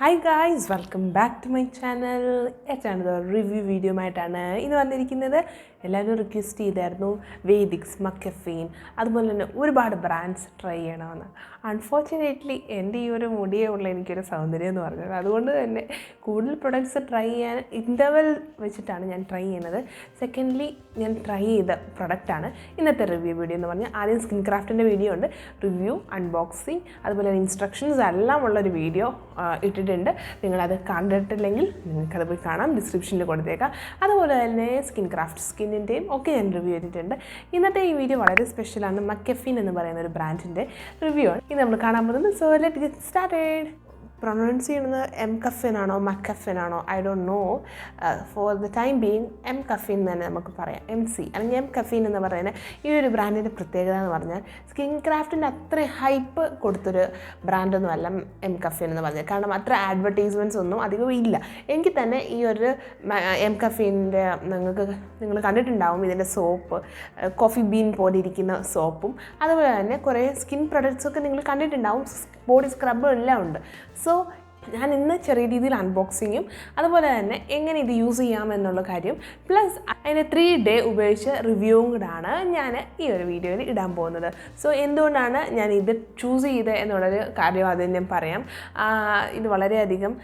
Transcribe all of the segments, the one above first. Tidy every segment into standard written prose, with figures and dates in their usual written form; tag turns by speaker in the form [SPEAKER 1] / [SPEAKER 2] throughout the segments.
[SPEAKER 1] Hi guys, welcome back to my channel. Another review video ആയിട്ടാണ് ഇന്ന് വന്നിരിക്കുന്നത്. എല്ലാവരും റിക്വസ്റ്റ് ചെയ്തായിരുന്നു വേദിക്സ് MCaffeine അതുപോലെ തന്നെ ഒരുപാട് ബ്രാൻഡ്സ് ട്രൈ ചെയ്യണമെന്ന്. അൺഫോർച്യുനേറ്റ്ലി എൻ്റെ ഈ ഒരു മുടിയേ ഉള്ള എനിക്കൊരു സൗന്ദര്യം എന്ന് പറഞ്ഞത്, അതുകൊണ്ട് തന്നെ കൂടുതൽ പ്രൊഡക്ട്സ് ട്രൈ ചെയ്യാൻ ഇൻ്റർവെൽ വെച്ചിട്ടാണ് ഞാൻ ട്രൈ ചെയ്യുന്നത്. സെക്കൻഡ്ലി ഞാൻ ട്രൈ ചെയ്ത പ്രൊഡക്റ്റാണ് ഇന്നത്തെ റിവ്യൂ വീഡിയോ എന്ന് പറഞ്ഞാൽ. ആദ്യം സ്കിൻക്രാഫ്റ്റിൻ്റെ വീഡിയോ ഉണ്ട്, റിവ്യൂ, അൺബോക്സിങ്, അതുപോലെ ഇൻസ്ട്രക്ഷൻസ് എല്ലാം ഉള്ളൊരു വീഡിയോ ഇട്ടിട്ടുണ്ട്. നിങ്ങളത് കണ്ടിട്ടില്ലെങ്കിൽ നിങ്ങൾക്കത് പോയി കാണാം, ഡിസ്ക്രിപ്ഷനിൽ കൊടുത്തേക്കാം. അതുപോലെ തന്നെ സ്കിൻക്രാഫ്റ്റ് സ്കിന്നിൻ്റെയും ഒക്കെ ഞാൻ റിവ്യൂ ചെയ്തിട്ടുണ്ട്. ഇന്നത്തെ ഈ വീഡിയോ വളരെ സ്പെഷ്യലാണ്. MCaffeine എന്ന് പറയുന്ന ഒരു ബ്രാൻഡിൻ്റെ റിവ്യൂ ആണ് ഇത് നമ്മൾ കാണാൻ പോകുന്നത്. So let get started. Pronounce ചെയ്യുന്നത് MCaffeine ആണോ MCaffeine ആണോ I don't know. For the time being MCaffeine എന്ന് തന്നെ നമുക്ക് പറയാം. അല്ലെങ്കിൽ MCaffeine എന്ന് പറയുന്ന ഈ ഒരു ബ്രാൻഡിൻ്റെ പ്രത്യേകത എന്ന് പറഞ്ഞാൽ സ്കിൻക്രാഫ്റ്റിൻ്റെ അത്ര ഹൈപ്പ് കൊടുത്തൊരു ബ്രാൻഡൊന്നും അല്ല MCaffeine എന്ന് പറഞ്ഞാൽ. കാരണം അത്ര അഡ്വർടൈസ്മെൻറ്റ്സ് ഒന്നും അധികം ഇല്ല. എങ്കിൽ തന്നെ ഈ ഒരു MCaffeineൻ്റെ നിങ്ങൾ കണ്ടിട്ടുണ്ടാവും ഇതിൻ്റെ സോപ്പ്, കോഫി ബീൻ പോലെ ഇരിക്കുന്ന സോപ്പും അതുപോലെ തന്നെ കുറേ സ്കിൻ പ്രൊഡക്ട്സൊക്കെ നിങ്ങൾ കണ്ടിട്ടുണ്ടാവും. ബോഡി സ്ക്രബും എല്ലാം ഉണ്ട്. സോ ഞാൻ ഇന്ന് ചെറിയ രീതിയിൽ അൺബോക്സിങ്ങും അതുപോലെ തന്നെ എങ്ങനെ ഇത് യൂസ് ചെയ്യാമെന്നുള്ള കാര്യം പ്ലസ് അതിൻ്റെ 3 ഡേ ഉപയോഗിച്ച് റിവ്യൂവും കൂടാണ് ഞാൻ ഈ ഒരു വീഡിയോയിൽ ഇടാൻ പോകുന്നത്. സോ എന്തുകൊണ്ടാണ് ഞാൻ ഇത് ചൂസ് ചെയ്തത് എന്നുള്ളൊരു കാര്യം ആദ്യം ഞാൻ പറയാം. ഇത് വളരെയധികം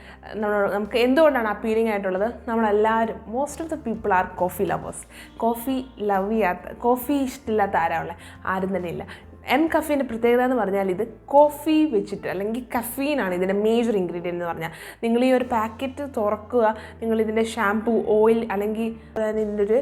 [SPEAKER 1] നമുക്ക് എന്തുകൊണ്ടാണ് അപ്പീലിംഗ് ആയിട്ടുള്ളത്. നമ്മളെല്ലാവരും most of the people are coffee lovers. Coffee ഇഷ്ടമില്ലാത്ത ആരാളുള്ളത്? ആരും തന്നെ ഇല്ല. MCaffeineൻ്റെ പ്രത്യേകത എന്ന് പറഞ്ഞാൽ ഇത് കോഫി വെച്ചിട്ട് അല്ലെങ്കിൽ കഫീനാണ് ഇതിൻ്റെ മേജർ ഇൻഗ്രീഡിയൻ്റ് എന്ന് പറഞ്ഞാൽ. നിങ്ങൾ ഈ ഒരു പാക്കറ്റ് തുറക്കുക, നിങ്ങളിതിൻ്റെ ഷാംപൂ, ഓയിൽ അല്ലെങ്കിൽ ഇതിൻ്റെ ഒരു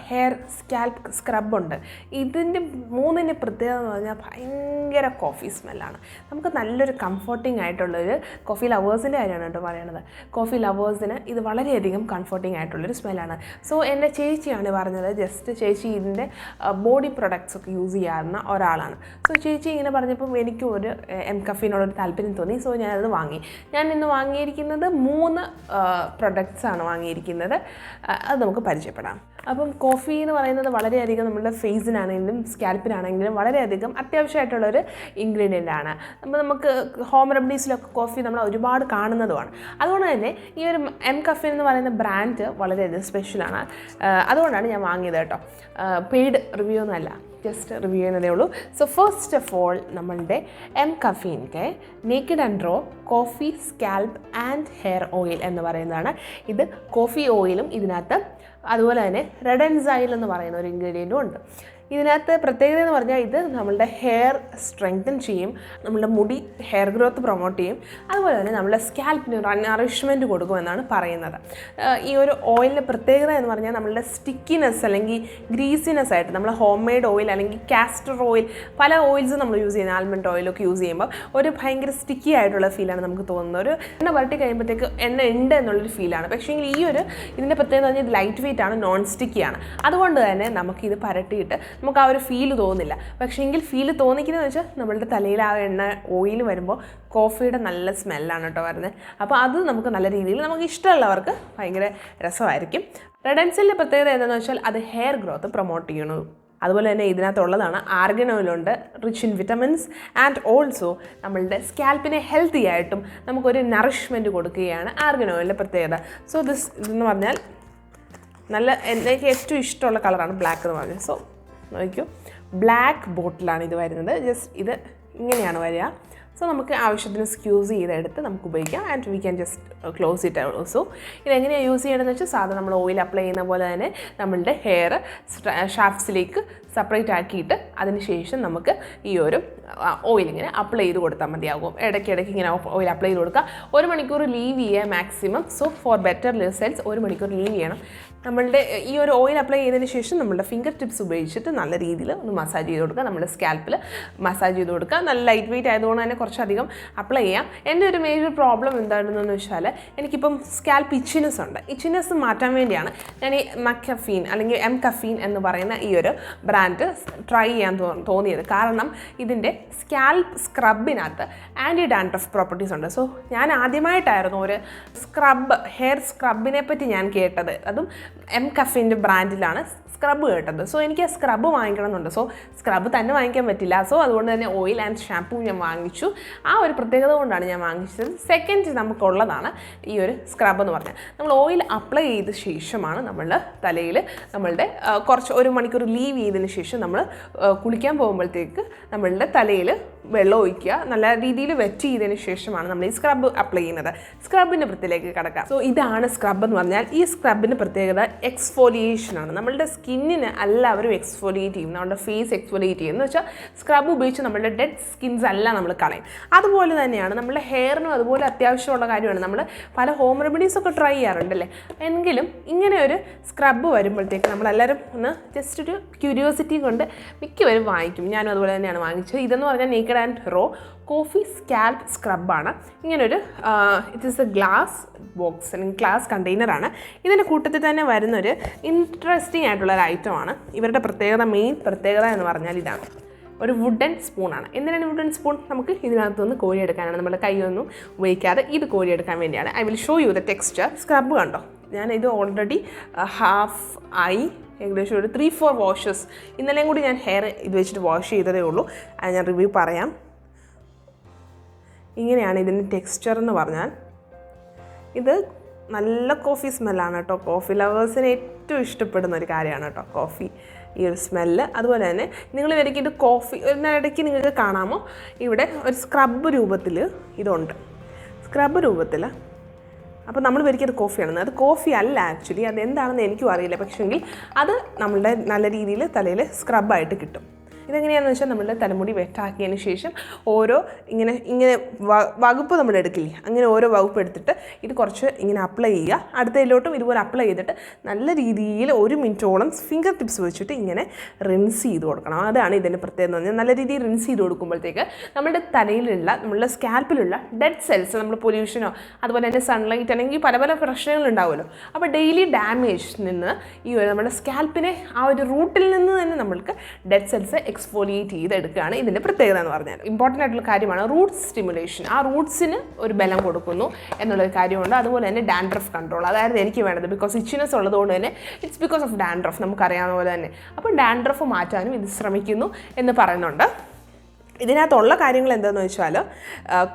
[SPEAKER 1] ഹെയർ സ്കാൽപ്പ് സ്ക്രബുണ്ട്. ഇതിൻ്റെ മൂന്നിൻ്റെ പ്രത്യേകത എന്ന് പറഞ്ഞാൽ ഭയങ്കര കോഫി സ്മെല്ലാണ്. നമുക്ക് നല്ലൊരു കംഫർട്ടിംഗ് ആയിട്ടുള്ളൊരു കോഫി ലവേഴ്സിൻ്റെ കാര്യമാണ് കേട്ടോ പറയണത്. കോഫി ലവേഴ്സിന് ഇത് വളരെയധികം കംഫർട്ടിംഗ് ആയിട്ടുള്ളൊരു സ്മെല്ലാണ്. സോ എൻ്റെ ചേച്ചിയാണ് പറഞ്ഞത്. ജസ്റ്റ് ചേച്ചി ഇതിൻ്റെ ബോഡി പ്രൊഡക്ട്സ് ഒക്കെ യൂസ് ചെയ്യാവുന്ന ഒരാളാണ്. സോ ചേച്ചി ഇങ്ങനെ പറഞ്ഞപ്പോൾ എനിക്കും ഒരു MCaffeineനോടൊരു താല്പര്യം തോന്നി. സോ ഞാനത് വാങ്ങി. ഞാൻ ഇന്ന് വാങ്ങിയിരിക്കുന്നത് 3 പ്രൊഡക്ട്സാണ് വാങ്ങിയിരിക്കുന്നത്. അത് നമുക്ക് പരിചയപ്പെടാം. അപ്പം കോഫി എന്ന് പറയുന്നത് വളരെയധികം നമ്മുടെ ഫേസിനാണെങ്കിലും സ്കാൽപ്പിനാണെങ്കിലും വളരെയധികം അത്യാവശ്യമായിട്ടുള്ളൊരു ഇൻഗ്രീഡിയൻ്റ് ആണ്. നമുക്ക് ഹോം റെമഡീസിലൊക്കെ കോഫി നമ്മൾ ഒരുപാട് കാണുന്നതുമാണ്. അതുകൊണ്ട് തന്നെ ഈ ഒരു MCaffeine എന്ന് പറയുന്ന ബ്രാൻഡ് വളരെയധികം സ്പെഷ്യലാണ്. അതുകൊണ്ടാണ് ഞാൻ വാങ്ങിയത് കേട്ടോ. പെയ്ഡ് റിവ്യൂ ഒന്നുമല്ല, ജസ്റ്റ് റിവ്യൂ ചെയ്യുന്നതേ ഉള്ളൂ. സോ ഫസ്റ്റ് ഓഫ് ഓൾ നമ്മളുടെ MCaffeineൻ്റെ naked and raw coffee scalp and hair oil എന്ന് പറയുന്നതാണ്. ഇത് കോഫി ഓയിലും ഇതിനകത്ത് അതുപോലെ തന്നെ റെഡ് എൻസൈൽ എന്ന് പറയുന്ന ഒരു ഇൻഗ്രീഡിയൻറ്റും ഉണ്ട്. ഇതിനകത്ത് പ്രത്യേകത എന്ന് പറഞ്ഞാൽ ഇത് നമ്മളുടെ ഹെയർ സ്ട്രെങ്തൻ ചെയ്യും, നമ്മളുടെ മുടി ഹെയർ ഗ്രോത്ത് പ്രൊമോട്ട് ചെയ്യും, അതുപോലെ തന്നെ നമ്മളുടെ സ്കാൽപ്പിന് ഒരു നറിഷ്മെൻറ്റ് കൊടുക്കുമെന്നാണ് പറയുന്നത്. ഈ ഒരു ഓയിലിൻ്റെ പ്രത്യേകത എന്ന് പറഞ്ഞാൽ നമ്മളുടെ സ്റ്റിക്കിനെസ് അല്ലെങ്കിൽ ഗ്രീസിനെസ് ആയിട്ട് നമ്മൾ ഹോം മെയ്ഡ് ഓയിൽ അല്ലെങ്കിൽ കാസ്റ്റർ ഓയിൽ, പല ഓയിൽസും നമ്മൾ യൂസ് ചെയ്യുന്ന ആൽമണ്ട് ഓയിലൊക്കെ യൂസ് ചെയ്യുമ്പോൾ ഒരു ഭയങ്കര സ്റ്റിക്കി ആയിട്ടുള്ള ഫീലാണ് നമുക്ക് തോന്നുന്നത്. ഒരു എണ്ണ വരട്ടി കഴിയുമ്പോഴത്തേക്ക് എണ്ണ ഉണ്ട് എന്നുള്ളൊരു ഫീലാണ്. പക്ഷേ ഈ ഒരു ഇതിൻ്റെ പ്രത്യേകത എന്ന് പറഞ്ഞാൽ ഇത് ലൈറ്റ് വെയിറ്റ് ആണ്, നോൺ സ്റ്റിക്കിയാണ്. അതുകൊണ്ട് തന്നെ നമുക്കിത് പരട്ടിയിട്ട് നമുക്ക് ആ ഒരു ഫീല് തോന്നില്ല. പക്ഷേ എങ്കിൽ ഫീല് തോന്നിക്കുന്നതെന്ന് വെച്ചാൽ നമ്മളുടെ തലയിൽ ആ എണ്ണ ഓയിൽ വരുമ്പോൾ കോഫിയുടെ നല്ല സ്മെല്ലാണ് കേട്ടോ വരുന്നത്. അപ്പോൾ അത് നമുക്ക് നല്ല രീതിയിൽ നമുക്ക് ഇഷ്ടമുള്ളവർക്ക് ഭയങ്കര രസമായിരിക്കും. റെഡ് എൻസൈലിൻ്റെ പ്രത്യേകത എന്താണെന്ന് വെച്ചാൽ അത് ഹെയർ ഗ്രോത്ത് പ്രൊമോട്ട് ചെയ്യണു. അതുപോലെ തന്നെ ഇതിനകത്തുള്ളതാണ് ആർഗൻ ഓയിലുണ്ട്, rich in vitamins and also നമ്മളുടെ സ്കാൽപ്പിനെ ഹെൽത്തി ആയിട്ടും നമുക്കൊരു നറിഷ്മെൻറ്റ് കൊടുക്കുകയാണ് ആർഗൻ ഓയിലിൻ്റെ പ്രത്യേകത. സോ ഇതെന്ന് പറഞ്ഞാൽ നല്ല എനിക്ക് ഏറ്റവും ഇഷ്ടമുള്ള കളറാണ് ബ്ലാക്ക് എന്ന് പറഞ്ഞത്. സോ നോക്കൂ, ബ്ലാക്ക് ബോട്ടിലാണ് ഇത് വരുന്നത്. ജസ്റ്റ് ഇത് ഇങ്ങനെയാണ് വരിക. സോ നമുക്ക് ആവശ്യത്തിന് സ്ക്യൂസ് ചെയ്തെടുത്ത് നമുക്ക് ഉപയോഗിക്കാം. And we can just close it also. ഇതെങ്ങനെയാണ് യൂസ് ചെയ്യണമെന്ന് വെച്ചാൽ സാധാരണ നമ്മൾ ഓയിൽ അപ്ലൈ ചെയ്യുന്ന പോലെ തന്നെ നമ്മളുടെ ഹെയർ ഷാഫ്റ്റ്സിലേക്ക് സെപ്പറേറ്റ് ആക്കിയിട്ട് അതിന് ശേഷം നമുക്ക് ഈ ഒരു ഓയിൽ ഇങ്ങനെ അപ്ലൈ ചെയ്ത് കൊടുത്താൽ മതിയാകും. ഇടയ്ക്കിടയ്ക്ക് ഇങ്ങനെ ഓയിൽ അപ്ലൈ ചെയ്ത് കൊടുക്കുക. 1 മണിക്കൂർ ലീവ് ചെയ്യുക maximum. So four better results 1 മണിക്കൂർ ലീവ് ചെയ്യണം. നമ്മളുടെ ഈ ഒരു ഓയിൽ അപ്ലൈ ചെയ്തതിന് ശേഷം നമ്മളുടെ ഫിംഗർ ടിപ്സ് ഉപയോഗിച്ചിട്ട് നല്ല രീതിയിൽ ഒന്ന് മസാജ് ചെയ്ത് കൊടുക്കുക. നമ്മുടെ സ്കാൽപ്പിൽ മസാജ് ചെയ്ത് കൊടുക്കുക. നല്ല ലൈറ്റ് വെയിറ്റ് ആയതുകൊണ്ട് തന്നെ കുറച്ചധികം അപ്ലൈ ചെയ്യാം. എൻ്റെ ഒരു മേജർ പ്രോബ്ലം എന്താണെന്ന് വെച്ചാൽ എനിക്കിപ്പം സ്കാൽപ്പ് ഇച്ചിനെസ് ഉണ്ട്. ഇച്ചിനെസ് മാറ്റാൻ വേണ്ടിയാണ് ഞാൻ ഈ MCaffeine എന്ന് പറയുന്ന ഈ ഒരു ബ്രാൻഡ് ട്രൈ ചെയ്യാൻ തോന്നിയത്. കാരണം ഇതിൻ്റെ സ്കാൽപ്പ് സ്ക്രബിനകത്ത് ആൻറ്റി ഡാൻഡ്രഫ് പ്രോപ്പർട്ടീസ് ഉണ്ട്. സോ ഞാൻ ആദ്യമായിട്ടായിരുന്നു ഒരു ഹെയർ സ്ക്രബിനെ പറ്റി ഞാൻ കേട്ടത്. അതും MCaffeineൻ്റെ ബ്രാൻഡിലാണ്. സ്ക്രബ് കേട്ടത്. സോ എനിക്ക് ആ സ്ക്രബ് വാങ്ങിക്കണമെന്നുണ്ട്. സോ സ്ക്രബ് തന്നെ വാങ്ങിക്കാൻ പറ്റില്ല. സോ അതുകൊണ്ട് തന്നെ ഓയിൽ ആൻഡ് ഷാംപൂ ഞാൻ വാങ്ങിച്ചു. ആ ഒരു പ്രത്യേകത കൊണ്ടാണ് ഞാൻ വാങ്ങിച്ചത്. സെക്കൻഡ് നമുക്കുള്ളതാണ് ഈ ഒരു സ്ക്രബ് എന്ന് പറഞ്ഞാൽ. നമ്മൾ ഓയിൽ അപ്ലൈ ചെയ്ത ശേഷമാണ് നമ്മളുടെ തലയിൽ നമ്മളുടെ കുറച്ച് 1 മണിക്കൂർ ലീവ് ചെയ്തതിന് ശേഷം നമ്മൾ കുളിക്കാൻ പോകുമ്പോഴത്തേക്ക് നമ്മളുടെ തലയിൽ വെള്ളം ഒഴിക്കുക. നല്ല രീതിയിൽ വെറ്റ് ചെയ്തതിന് ശേഷമാണ് നമ്മൾ ഈ സ്ക്രബ് അപ്ലൈ ചെയ്യുന്നത്. സ്ക്രബിൻ്റെ വൃത്തിയിലേക്ക് കടക്കാം. സോ ഇതാണ് സ്ക്രബ് എന്ന് പറഞ്ഞാൽ. ഈ സ്ക്രബിൻ്റെ പ്രത്യേകത എക്സ്ഫോലിയേഷൻ ആണ്. നമ്മളുടെ സ്കിന്നിന് എല്ലാവരും എക്സ്ഫോലിയേറ്റ് ചെയ്യും. നമ്മുടെ ഫേസ് എക്സ്ഫോലിയേറ്റ് ചെയ്യും എന്ന് വെച്ചാൽ സ്ക്രബ് ഉപയോഗിച്ച് നമ്മളുടെ ഡെഡ് സ്കിൻസ് എല്ലാം നമ്മൾ കളയും. അതുപോലെ തന്നെയാണ് നമ്മുടെ ഹെയറിനും അതുപോലെ അത്യാവശ്യമുള്ള കാര്യമാണ്. നമ്മൾ പല ഹോം റെമഡീസൊക്കെ ട്രൈ ചെയ്യാറുണ്ടല്ലേ, എങ്കിലും ഇങ്ങനെ ഒരു സ്ക്രബ് വരുമ്പോഴത്തേക്ക് നമ്മളെല്ലാവരും ഒന്ന് ജസ്റ്റ് ഒരു ക്യൂരിയോസിറ്റി കൊണ്ട് മിക്കവരും വാങ്ങിക്കും. ഞാനും അതുപോലെ തന്നെയാണ് വാങ്ങിച്ചത്. ഇതെന്ന് പറഞ്ഞാൽ naked and raw coffee scalp സ്ക്രബാണ്. ഇങ്ങനൊരു it is a glass box അല്ലെങ്കിൽ ഗ്ലാസ് കണ്ടെയ്നറാണ്. ഇതിൻ്റെ കൂട്ടത്തിൽ തന്നെ വരുന്നൊരു ഇൻട്രസ്റ്റിംഗ് ആയിട്ടുള്ളൊരു ഐറ്റമാണ്. ഇവരുടെ മെയിൻ പ്രത്യേകത എന്ന് പറഞ്ഞാൽ ഇതാണ്. ഒരു വുഡൻ സ്പൂണാണ്. എന്തിനാണ് വുഡൻ സ്പൂൺ? നമുക്ക് ഇതിനകത്തുനിന്ന് കോരിയെടുക്കാനാണ്. നമ്മുടെ കൈയൊന്നും ഉപയോഗിക്കാതെ ഇത് കോരിയെടുക്കാൻ വേണ്ടിയാണ്. I will show you the texture. Scrub കണ്ടോ, ഞാനിത് ഓൾറെഡി ഹാഫ് ആയി, ഏകദേശം ഒരു 3-4 വാഷസ്. ഇന്നലെയും കൂടി ഞാൻ ഹെയർ ഇത് വെച്ചിട്ട് വാഷ് ചെയ്തതേ ഉള്ളൂ. അത് ഞാൻ റിവ്യൂ പറയാം. ഇങ്ങനെയാണ് ഇതിൻ്റെ ടെക്സ്ചർ എന്ന് പറഞ്ഞാൽ. ഇത് നല്ല കോഫി സ്മെല്ലാണ് കേട്ടോ. കോഫി ലവേഴ്സിന് ഏറ്റവും ഇഷ്ടപ്പെടുന്ന ഒരു കാര്യമാണ് കേട്ടോ കോഫി, ഈ ഒരു സ്മെല്ല്. അതുപോലെ തന്നെ നിങ്ങൾ ഇവർക്ക് ഇത് കോഫി ഇടയ്ക്ക് നിങ്ങൾക്ക് കാണാമോ, ഇവിടെ ഒരു സ്ക്രബ് രൂപത്തിൽ ഇതുണ്ട്. സ്ക്രബ് രൂപത്തിൽ. അപ്പോൾ നമ്മൾ വരിക്കത് കോഫിയാണെന്ന്. അത് കോഫി അല്ല ആക്ച്വലി. അതെന്താണെന്ന് എനിക്കും അറിയില്ല. പക്ഷേങ്കിൽ അത് നമ്മളുടെ നല്ല രീതിയിൽ തലയിൽ സ്ക്രബായിട്ട് കിട്ടും. ഇതെങ്ങനെയാണെന്ന് വെച്ചാൽ നമ്മളുടെ തലമുടി വെട്ടാക്കിയതിന് ശേഷം ഓരോ ഇങ്ങനെ വകുപ്പ് നമ്മൾ എടുക്കില്ലേ, അങ്ങനെ ഓരോ വകുപ്പ് എടുത്തിട്ട് ഇത് കുറച്ച് ഇങ്ങനെ അപ്ലൈ ചെയ്യുക. അടുത്തതിലോട്ടും ഇതുപോലെ അപ്ലൈ ചെയ്തിട്ട് നല്ല രീതിയിൽ 1 മിനിറ്റോളം ഫിംഗർ ടിപ്സ് വെച്ചിട്ട് ഇങ്ങനെ റിൻസ് ചെയ്ത് കൊടുക്കണം. അതാണ് ഇതിൻ്റെ പ്രത്യേകത എന്ന് പറഞ്ഞാൽ. നല്ല രീതിയിൽ റിൻസ് ചെയ്ത് കൊടുക്കുമ്പോഴത്തേക്ക് നമ്മുടെ തലയിലുള്ള നമ്മളുടെ സ്കാൽപ്പിലുള്ള ഡെഡ് സെൽസ്, നമ്മൾ പൊല്യൂഷനോ അതുപോലെ തന്നെ സൺലൈറ്റ് അല്ലെങ്കിൽ പല പല പ്രശ്നങ്ങളുണ്ടാവുമല്ലോ, അപ്പോൾ ഡെയിലി ഡാമേജ് നിന്ന് ഈ നമ്മുടെ സ്കാൽപ്പിനെ ആ ഒരു റൂട്ടിൽ നിന്ന് തന്നെ നമ്മൾക്ക് ഡെഡ് സെൽസ് എക്സ്ഫോലിയേറ്റ് ചെയ്തെടുക്കുകയാണ് ഇതിൻ്റെ പ്രത്യേകത എന്ന് പറഞ്ഞാൽ. ഇമ്പോർട്ടൻ്റ് ആയിട്ടുള്ള കാര്യമാണ് റൂട്ട് സ്റ്റിമുലേഷൻ. ആ റൂട്ട്സിന് ഒരു ബലം കൊടുക്കുന്നു എന്നുള്ളൊരു കാര്യമുണ്ട്. അതുപോലെ തന്നെ ഡാൻഡ്രഫ് കൺട്രോൾ, അതായത് എനിക്ക് വേണ്ടത്. ബിക്കോസ് ഇച്ചിനെസ് ഉള്ളതുകൊണ്ട് തന്നെ ഇറ്റ്സ് ബിക്കോസ് ഓഫ് ഡാൻഡ്രഫ്, നമുക്കറിയാവുന്ന പോലെ തന്നെ. അപ്പോൾ ഡാൻഡ്രഫ് മാറ്റാനും ഇത് ശ്രമിക്കുന്നു എന്ന് പറയുന്നുണ്ട്. ഇതിനകത്തുള്ള കാര്യങ്ങൾ എന്താണെന്ന് വെച്ചാൽ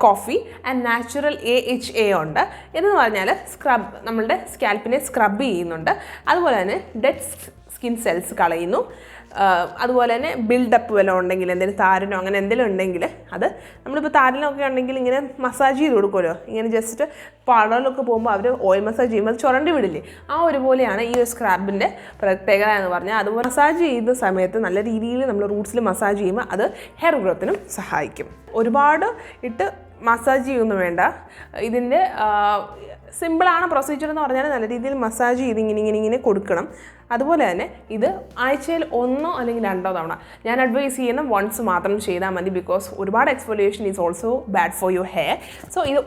[SPEAKER 1] കോഫി ആൻഡ് നാച്ചുറൽ AHA ഉണ്ട്. എന്ന് പറഞ്ഞാൽ സ്ക്രബ്, നമ്മളുടെ സ്കാൽപ്പിനെ സ്ക്രബ് ചെയ്യുന്നുണ്ട്. അതുപോലെ തന്നെ ഡെഡ് സ്കിൻ സെൽസ് കളയുന്നു. അതുപോലെ തന്നെ ബിൽഡപ്പ് വല്ലതും ഉണ്ടെങ്കിൽ, എന്തെങ്കിലും താരനോ അങ്ങനെ എന്തെങ്കിലും ഉണ്ടെങ്കിൽ അത് നമ്മളിപ്പോൾ താരനൊക്കെ ഉണ്ടെങ്കിൽ ഇങ്ങനെ മസാജ് ചെയ്ത് കൊടുക്കുമല്ലോ. ഇങ്ങനെ ജസ്റ്റ് പാർലറിലൊക്കെ പോകുമ്പോൾ അവർ ഓയിൽ മസാജ് ചെയ്യുമ്പോൾ അത് ചുരണ്ടി വിടില്ലേ, ആ ഒരുപോലെയാണ് ഈ ഒരു സ്ക്രബിൻ്റെ പ്രത്യേകത എന്ന് പറഞ്ഞാൽ. അതുപോലെ മസാജ് ചെയ്യുന്ന സമയത്ത് നല്ല രീതിയിൽ നമ്മൾ റൂട്ട്സിൽ മസാജ് ചെയ്യുമ്പോൾ അത് ഹെയർ ഗ്രോത്തിനും സഹായിക്കും. ഒരുപാട് ഇട്ട് മസാജ് ചെയ്യൊന്നും വേണ്ട. ഇതിൻ്റെ സിമ്പിളാണ് പ്രൊസീജിയർ എന്ന് പറഞ്ഞാൽ നല്ല രീതിയിൽ മസാജ് ചെയ്ത് ഇങ്ങനെ കൊടുക്കണം. അതുപോലെ തന്നെ ഇത് ആഴ്ചയിൽ 1 അല്ലെങ്കിൽ 2 തവണ, ഞാൻ അഡ്വൈസ് ചെയ്യുന്ന വൺസ് മാത്രം ചെയ്താൽ മതി. ബിക്കോസ് ഒരുപാട് exfoliation is also bad for your hair. So ഇത്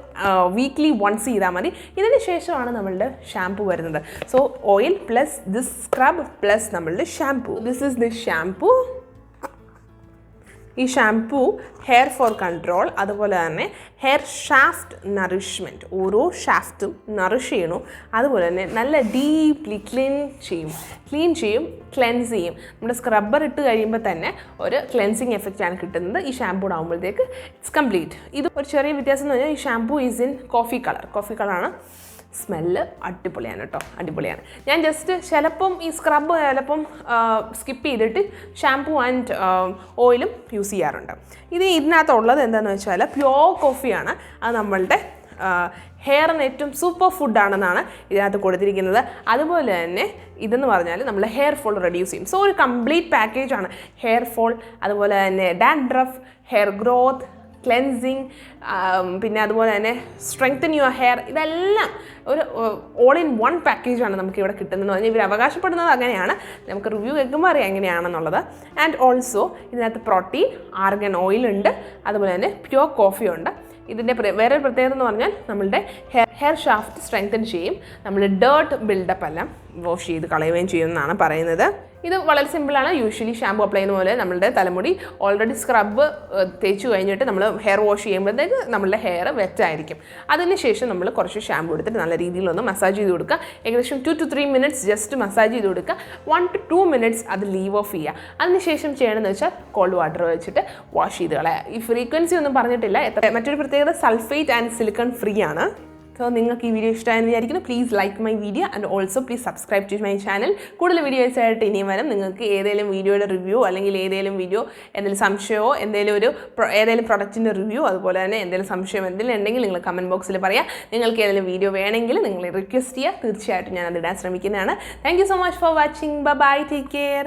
[SPEAKER 1] വീക്ക്ലി വൺസ് ചെയ്താൽ മതി. ഇതിന് ശേഷമാണ് നമ്മളുടെ ഷാംപൂ വരുന്നത്. So oil plus this scrub plus നമ്മളുടെ shampoo. This is the shampoo. ഈ ഷാംപൂ ഹെയർ ഫോൾ കൺട്രോൾ, അതുപോലെ തന്നെ ഹെയർ ഷാഫ്റ്റ് നറിഷ്മെൻറ്റ്, ഓരോ ഷാഫ്റ്റും നറിഷ് ചെയ്യണു. അതുപോലെ തന്നെ നല്ല ഡീപ്ലി ക്ലീൻ ചെയ്യും, ക്ലെൻസ് ചെയ്യും. നമ്മുടെ സ്ക്രബ്ബർ ഇട്ട് കഴിയുമ്പോൾ തന്നെ ഒരു ക്ലെൻസിങ് എഫക്റ്റാണ് കിട്ടുന്നത്. ഈ ഷാംപൂ ആകുമ്പോഴത്തേക്ക് ഇറ്റ്സ് കംപ്ലീറ്റ്. ഇത് ഒരു ചെറിയ വ്യത്യാസം എന്ന് പറഞ്ഞാൽ ഈ ഷാംപൂ ഈസ് ഇൻ കോഫി കളറാണ്. സ്മെല്ല് അടിപൊളിയാണ് കേട്ടോ, അടിപൊളിയാണ്. ഞാൻ ജസ്റ്റ് ചിലപ്പം ഈ സ്ക്രബ് സ്കിപ്പ് ചെയ്തിട്ട് ഷാംപൂ ആൻഡ് ഓയിലും യൂസ് ചെയ്യാറുണ്ട്. ഇതിനകത്തുള്ളത് എന്താണെന്ന് വെച്ചാൽ പ്യോർ കോഫിയാണ്. അത് നമ്മളുടെ ഹെയറിന് ഏറ്റവും സൂപ്പർ ഫുഡാണെന്നാണ് ഇതിനകത്ത് കൊടുത്തിരിക്കുന്നത്. അതുപോലെ തന്നെ ഇതെന്ന് പറഞ്ഞാൽ നമ്മൾ ഹെയർ ഫോൾ റെഡ്യൂസ് ചെയ്യും. സോ ഒരു കംപ്ലീറ്റ് പാക്കേജാണ്. ഹെയർ ഫോൾ, അതുപോലെ തന്നെ ഡാൻഡ്രഫ്, ഹെയർ ഗ്രോത്ത്, ക്ലെൻസിങ്, പിന്നെ അതുപോലെ തന്നെ സ്ട്രെങ്തൻ യുവർ ഹെയർ, ഇതെല്ലാം ഒരു ഓൾ ഇൻ വൺ പാക്കേജാണ് നമുക്ക് ഇവിടെ കിട്ടുന്നതെന്ന് പറഞ്ഞാൽ ഇവർ അവകാശപ്പെടുന്നത് അങ്ങനെയാണ്. നമുക്ക് റിവ്യൂ കേൾക്കുമ്പോൾ അറിയാം എങ്ങനെയാണെന്നുള്ളത്. ആൻഡ് ഓൾസോ ഇതിനകത്ത് പ്രോട്ടീൻ, ആർഗൻ ഓയിലുണ്ട്, അതുപോലെ തന്നെ പ്യുവർ കോഫി ഉണ്ട്. ഇതിൻ്റെ വേറൊരു പ്രത്യേകത എന്ന് പറഞ്ഞാൽ നമ്മളുടെ ഹെയർ ഷാഫ്റ്റ് സ്ട്രെങ്തൻ ചെയ്യും, നമ്മൾ ഡേർട്ട് ബിൽഡപ്പ് എല്ലാം വാഷ് ചെയ്ത് കളയുകയും ചെയ്യുമെന്നാണ് പറയുന്നത്. ഇത് വളരെ സിമ്പിളാണ്. യൂഷ്വലി ഷാമ്പു അപ്ലൈ ചെയ്യുന്ന പോലെ നമ്മളുടെ തലമുടി ഓൾറെഡി സ്ക്രബ് തേച്ച് കഴിഞ്ഞിട്ട് നമ്മൾ ഹെയർ വാഷ് ചെയ്യുമ്പോഴത്തേക്ക് നമ്മളുടെ ഹെയർ വെറ്റായിരിക്കും. അതിനുശേഷം നമ്മൾ കുറച്ച് ഷാമ്പു എടുത്തിട്ട് നല്ല രീതിയിലൊന്ന് മസാജ് ചെയ്ത് കൊടുക്കുക. ഏകദേശം 2 to 3 minutes ജസ്റ്റ് മസാജ് ചെയ്ത് കൊടുക്കുക. 1 to 2 minutes അത് ലീവ് ഓഫ് ചെയ്യുക. അതിനുശേഷം ചെയ്യണമെന്ന് വെച്ചാൽ കോൾഡ് വാട്ടർ വെച്ചിട്ട് വാഷ് ചെയ്ത് കളയുക. ഈ ഫ്രീക്വൻസി ഒന്നും പറഞ്ഞിട്ടില്ല. മറ്റൊരു പ്രത്യേകത സൾഫേറ്റ് ആൻഡ് സിലിക്കൺ ഫ്രീ ആണ്. സോ നിങ്ങൾക്ക് ഈ വീഡിയോ ഇഷ്ടമായെന്ന് വിചാരിക്കുന്നു. Please like my video and also please subscribe to my channel. കൂടുതൽ വീഡിയോസ് ആയിട്ട് ഇനിയും വരും. നിങ്ങൾക്ക് ഏതെങ്കിലും വീഡിയോയുടെ റിവ്യൂ അല്ലെങ്കിൽ ഏതെങ്കിലും വീഡിയോ എന്തെങ്കിലും സംശയമോ ഏതെങ്കിലും പ്രൊഡക്റ്റിൻ്റെ റിവ്യൂ അതുപോലെ തന്നെ എന്തെങ്കിലും സംശയം എന്തെങ്കിലും ഉണ്ടെങ്കിൽ നിങ്ങൾ കമൻറ്റ് ബോക്സിൽ പറയാം. നിങ്ങൾക്ക് ഏതെങ്കിലും വീഡിയോ വേണമെങ്കിൽ നിങ്ങൾ റിക്വസ്റ്റ് ചെയ്യുക. തീർച്ചയായിട്ടും ഞാൻ അതിടാൻ ശ്രമിക്കുന്നതാണ്. Thank you so much for watching. Bye, take care.